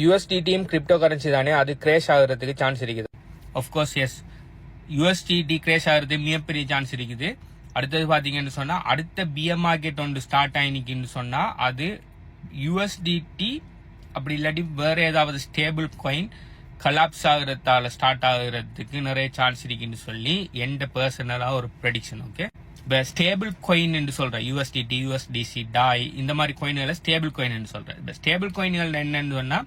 யூஎஸ்டிடியும் crypto currency தானே, அது Grace ஆகுறதுக்கு சான்ஸ் இருக்குது. ஆஃப்கோர்ஸ் எஸ், யூஎஸ்டிடி கிரேஷ் ஆகுறது மிகப்பெரிய சான்ஸ் இருக்குது. அடுத்தது பாத்தீங்கன்னு சொன்னா அடுத்த பிஎம் மார்க்கெட் ஒன்று ஸ்டார்ட் ஆயினிக்குன்னு சொன்னா அது யூஎஸ்டிடி அப்படி இல்லாட்டி வேற ஏதாவது ஸ்டேபிள் காயின் கலாப்ஸ் ஆகுறதால ஸ்டார்ட் ஆகுறதுக்கு நிறைய சான்ஸ் இருக்குன்னு சொல்லி எந்த பர்சனலா ஒரு ப்ரெடிக்ஷன். ஓகே, இப்போ ஸ்டேபிள் காயின் என்று சொல்றேன், யூஎஸ்டிடி, யூஎஸ்டிசி, டாய் இந்த மாதிரி காயின்களை ஸ்டேபிள் காயின் சொல்றேன். இப்போ ஸ்டேபிள் காயின்கள் என்னன்னு சொன்னா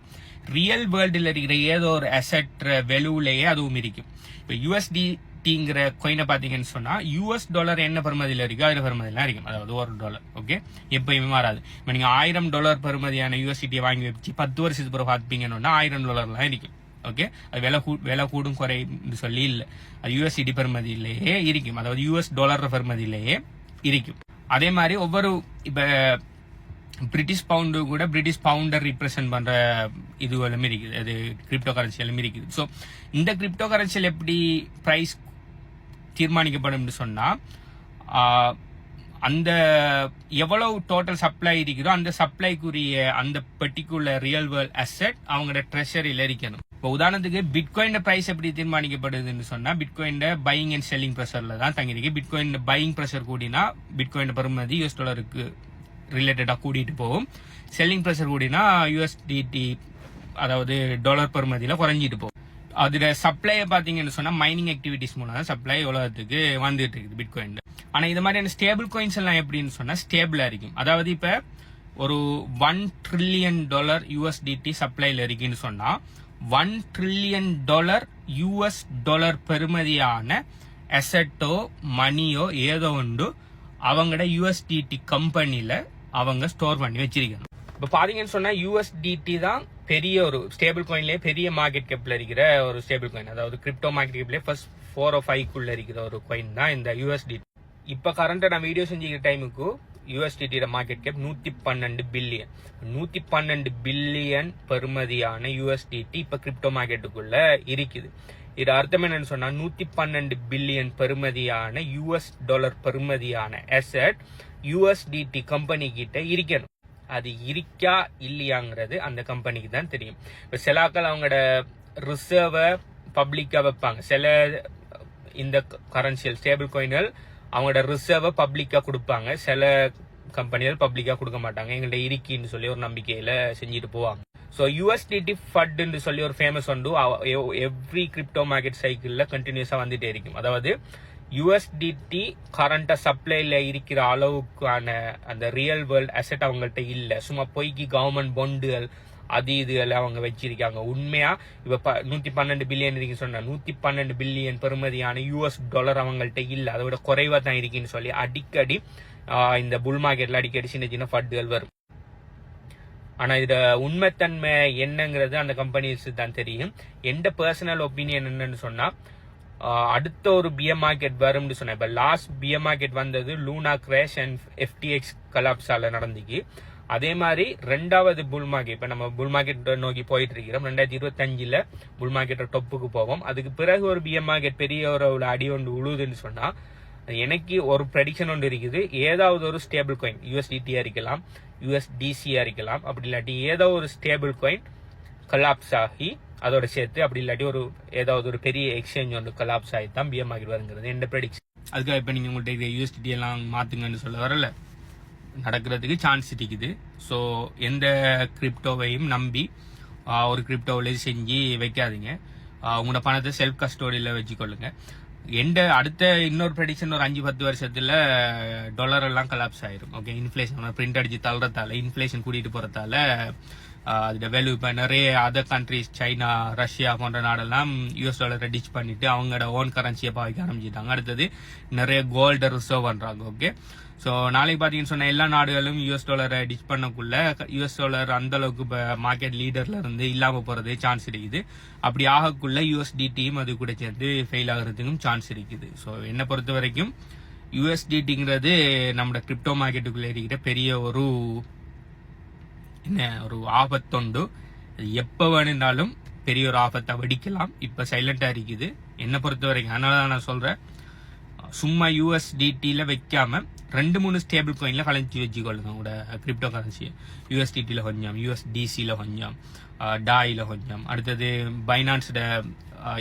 ரியல் வேர்ல்டில் இருக்கிற ஏதோ ஒரு அசெட் வெலுவிலேயே அதுவும் இருக்கும். இப்போ யூஎஸ்டிங்கிற காயினை பாத்தீங்கன்னு சொன்னா $US என்ன பெறுமதியில் இருக்கு அதில் பெறுமதியெல்லாம் இருக்கும், அதாவது $1. ஓகே, எப்பயுமே மாறாது. இப்போ நீங்க $1000 பெறுமதியான யூஎஸ்டியை வாங்கி வச்சு 10 வருஷத்துக்கு பிறகு பார்ப்பீங்கன்னா $1000 இருக்கும். ஓகே, அது விலை கூடும் குறைன்னு சொல்லி இல்லை, அது யூஎஸ்டி பெறுமதியிலேயே இருக்கும், அதாவது $US பெறுமதியிலேயே இருக்கும். அதே மாதிரி ஒவ்வொரு இப்ப பிரிட்டிஷ் பவுண்டு கூட பிரிட்டிஷ் பவுண்டர் ரிப்ரசென்ட் பண்ற இதுகளும் இருக்குது, அது கிரிப்டோ கரன்சியிலும் இருக்குது. ஸோ இந்த கிரிப்டோ கரன்சியில் எப்படி பிரைஸ் தீர்மானிக்கப்படும் சொன்னா அந்த எவ்வளவு டோட்டல் சப்ளை இருக்குதோ அந்த சப்ளைக்குரிய அந்த பர்டிகுலர் ரியல் வேர்ல்ட் அசெட் அவங்களோட ட்ரெஷரியில் இருக்கணும். இப்போ உதாரணத்துக்கு பிட்காயின் பிரைஸ் எப்படி தீர்மானிக்கப்படுதுன்னு சொன்னா பிட்காயின் பையிங் அண்ட் செல்லிங் ப்ரெஷர்ல தான் தங்கிருக்கு. பிட்காயின் பையிங் ப்ரெஷர் கூடினா பிட்காயின் பெறுமதி $US ரிலேட்டடா கூட்டிட்டு போகும். செல்லிங் ப்ரெஷர் கூடினா யூஎஸ்டிடி அதாவது டாலர் பெறுமதியில குறைஞ்சிட்டு போகும். அதுல சப்ளையை பாத்தீங்கன்னு சொன்னா மைனிங் ஆக்டிவிட்டிஸ் மூலம் சப்ளை உலகத்துக்கு வந்துட்டு இருக்குது பிட்காயின். ஆனா இது மாதிரியான ஸ்டேபிள் காயின்ஸ் எல்லாம் எப்படின்னு சொன்னா ஸ்டேபிளா இருக்கும். அதாவது இப்ப ஒரு $1 trillion யூஎஸ்டிடி சப்ளைல இருக்குன்னு சொன்னா $1 trillion US பெறுமதியான அசெட்டோ மணியோ ஏதோ ஒன்று அவங்களோட யூஎஸ்டிடி கம்பெனில அவங்க ஸ்டோர் பண்ணி வச்சிருக்கணும். இப்ப பாத்தீங்கன்னு சொன்னா யூஎஸ்டிடி தான் பெரிய ஒரு ஸ்டேபிள் காயின்லயே பெரிய மார்க்கெட் கேப்ல இருக்கிற ஒரு ஸ்டேபிள் காயின், அதாவது கிரிப்டோ மார்க்கெட் கேப்ல ஃபர்ஸ்ட் 4 or 5 இருக்கிற ஒரு காயின் தான் இந்த யூஎஸ்டிடி. இப்ப கரண்டா நான் வீடியோ செஞ்சுக்கிற டைமுக்கு யூஎஸ்டிடியோட மார்க்கெட் கேப் 112 பில்லியன். 112 பில்லியன் பெறுமதியான யூஎஸ்டிடி இப்ப கிரிப்டோ மார்க்கெட்டுக்குள்ள இருக்குது. இது அர்த்தம் என்னன்னு சொன்னா 112 பில்லியன் பெறுமதியான $US பெறுமதியான அசெட் யூஎஸ்டிடி கம்பெனி கிட்ட இருக்கணும். அது இருக்கா இல்லையாங்கிறது அந்த கம்பெனிக்கு தான் தெரியும். இப்ப சிலாக்கள் அவங்களோட ரிசர்வை பப்ளிக்கா வைப்பாங்க. சில இந்த கரன்சியல் ஸ்டேபிள் காயின்கள் அவங்களோட ரிசர்வை பப்ளிக்கா கொடுப்பாங்க, சில கம்பெனிகள் பப்ளிக்கா கொடுக்க மாட்டாங்க. எங்கள்ட்ட இருக்கின்னு சொல்லி ஒரு நம்பிக்கையில செஞ்சுட்டு போவாங்க. ஸோ யூஎஸ்டிடி ஃபட்ன்னு சொல்லி ஒரு ஃபேமஸ் உண்டு, எவ்ரி கிரிப்டோ மார்க்கெட் சைக்கிள்ல கண்டினியூஸா வந்துட்டே இருக்கும். அதாவது யூஎஸ்டிடி கரண்டா சப்ளைல இருக்கிற அளவுக்கான அந்த ரியல் வேர்ல்ட் அசெட் அவங்கள்ட்ட இல்ல, சும்மா பொய்க்கு கவர்மெண்ட் பாண்டுகள் அது இதுகள் அவங்க வச்சிருக்காங்க. உண்மையா இப்ப 112 பில்லியன் இருக்கு சொன்னா 112 பில்லியன் பெறுமதியான $US அவங்கள்ட்ட இல்ல, அதை விட குறைவா தான் இருக்குன்னு சொல்லி அடிக்கடி இந்த புல் மார்க்கெட்ல அடிக்கடி சின்ன சின்ன ஃபட்டுகள் வரும். ஆனா இத உண்மைத்தன்மை என்னங்கிறது அந்த கம்பெனிஸ் தான் தெரியும். எந்த பர்சனல் ஒப்பீனியன் என்னன்னு சொன்னா அடுத்த ஒரு பிஎம் மார்க்கெட் வரும்னு சொன்னேன். இப்ப லாஸ்ட் பிஎம் மார்க்கெட் வந்தது லூனா கிராஷ் அண்ட் எஃப்டிஎக்ஸ் கலாப்ஸால நடந்துக்கு. அதே மாதிரி ரெண்டாவது புல் மார்க்கெட் இப்ப நம்ம புல் மார்க்கெட் நோக்கி போயிட்டு இருக்கிறோம். 2025 புல் மார்க்கெட் டொப்புக்கு போவோம். அதுக்கு பிறகு ஒரு பிஎம் மார்க்கெட் பெரிய ஒரு அடி ஒன்று உழுதுன்னு சொன்னா எனக்கு ஒரு ப்ரெடிக்ஷன் ஒன்று இருக்குது. ஏதாவது ஒரு ஸ்டேபிள் காயின் யூஎஸ்டிடியா இருக்கலாம், யூஎஸ்டிசியா இருக்கலாம், அப்படி இல்லாட்டி ஏதோ ஒரு ஸ்டேபிள் காயின் கலாப்ஸ் ஆகி அதோட சேர்த்து அப்படி இல்லாட்டி ஒரு ஏதாவது ஒரு பெரிய எக்ஸ்சேஞ்ச் ஒன்று கலாப்ஸ் ஆகி தான் பிஎம் மார்க்கெட் வருங்கிறது எந்த ப்ரெடிக்ஷன். அதுக்காக இப்ப நீங்க உங்கள்கிட்ட யூஎஸ்டிடி எல்லாம் மாத்துங்கன்னு சொல்ல வரல, நடக்கிறதுக்கு சான்ஸ் இருக்குது. ஸோ எந்த கிரிப்டோவையும் நம்பி ஒரு கிரிப்டோவில செஞ்சு வைக்காதீங்க. உங்களோட பணத்தை செல்ஃப் கஸ்டோடியில வச்சுக்கொள்ளுங்க. அடுத்த இன்னொரு ப்ரெடிக்ஷன் ஒரு 5-10 வருஷத்துல டாலர் எல்லாம் கலாப்ஸ் ஆயிரும். ஓகே, இன்ஃபிளேஷன் பிரிண்ட் அடிச்சு தள்ளுறதால இன்ஃபிளேஷன் கூட்டிட்டு போறதால அதோட வேல்யூ இப்ப நிறைய அதர் கண்ட்ரிஸ் சைனா, ரஷ்யா போன்ற நாடெல்லாம் $US டிச் பண்ணிட்டு அவங்களோட ஓன் கரன்சியை பாவிக்க ஆரம்பிச்சிட்டாங்க. அடுத்தது நிறைய கோல்டு ரிசர்வ் பண்றாங்க. ஓகே, ஸோ நாளைக்கு பாத்தீங்கன்னு சொன்னா எல்லா நாடுகளும் $US டிச் பண்ணக்குள்ள $US அந்த அளவுக்கு இப்ப மார்க்கெட் லீடர்ல இருந்து இல்லாம போறது சான்ஸ் இருக்குது. அப்படி ஆகக்குள்ள யூஎஸ்டிடியும் அது கூட சேர்ந்து ஃபெயில் ஆகுறதுக்கும் சான்ஸ் இருக்குது. ஸோ என்னை பொறுத்த வரைக்கும் யூஎஸ்டிங்கிறது நம்ம கிரிப்டோ மார்க்கெட்டுக்குள்ள இருக்கிற பெரிய ஒரு ஆபத்துண்டு. எப்ப வேணும்னாலும் பெரிய ஒரு ஆபத்தை வெடிக்கலாம். இப்ப சைலண்டா இருக்குது என்னை பொறுத்த வரைக்கும். அதனாலதான் நான் சொல்றேன் சும்மா USDT வைக்காம 2-3 ஸ்டேபிள் காயின்ல கலஞ்சி வச்சுக்கொள்ளுங்க உங்களோட கிரிப்டோ கரன்சி. USDT கொஞ்சம், USDC கொஞ்சம், டாயில கொஞ்சம், அடுத்தது பைனான்ஸோட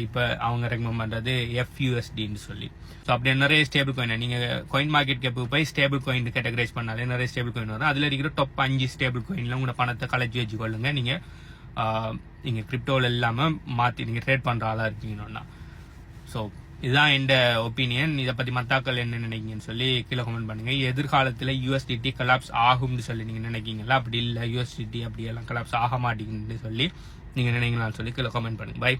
இப்போ அவங்க ரெக்கமெண்ட் பண்றது FUSDன்னு சொல்லி. ஸோ அப்படி நிறைய ஸ்டேபிள் காயின் நீங்க காயின் மார்க்கெட் கேப் போய் ஸ்டேபிள் காயின் கேட்டகரைஸ் பண்ணாலே நிறைய ஸ்டேபிள் காயின் வரும். அதுல இருக்கிற டாப் 5 ஸ்டேபிள் காயின்ல உங்களோட பணத்தை கலச்சி வச்சுக்கொள்ளுங்க. நீங்க கிரிப்டோல இல்லாம மாத்தி நீங்க ட்ரேட் பண்ற ஆளா இருக்கீங்கன்னா. ஸோ இதுதான் என் ஒப்பீனியன். இதை பத்தி மத்தாக்கள் என்ன நினைக்கீங்கன்னு சொல்லி கீழே கமெண்ட் பண்ணுங்க. எதிர்காலத்துல USDT கொலாப்ஸ் ஆகும்னு சொல்லி நீங்க நினைக்கீங்களா? அப்படி இல்ல USDT அப்படி எல்லாம் கொலாப்ஸ் ஆக மாட்டேங்குன்னு சொல்லி நீங்க நினைக்கலாம்னு சொல்லி கீழே கமெண்ட் பண்ணுங்க. பை.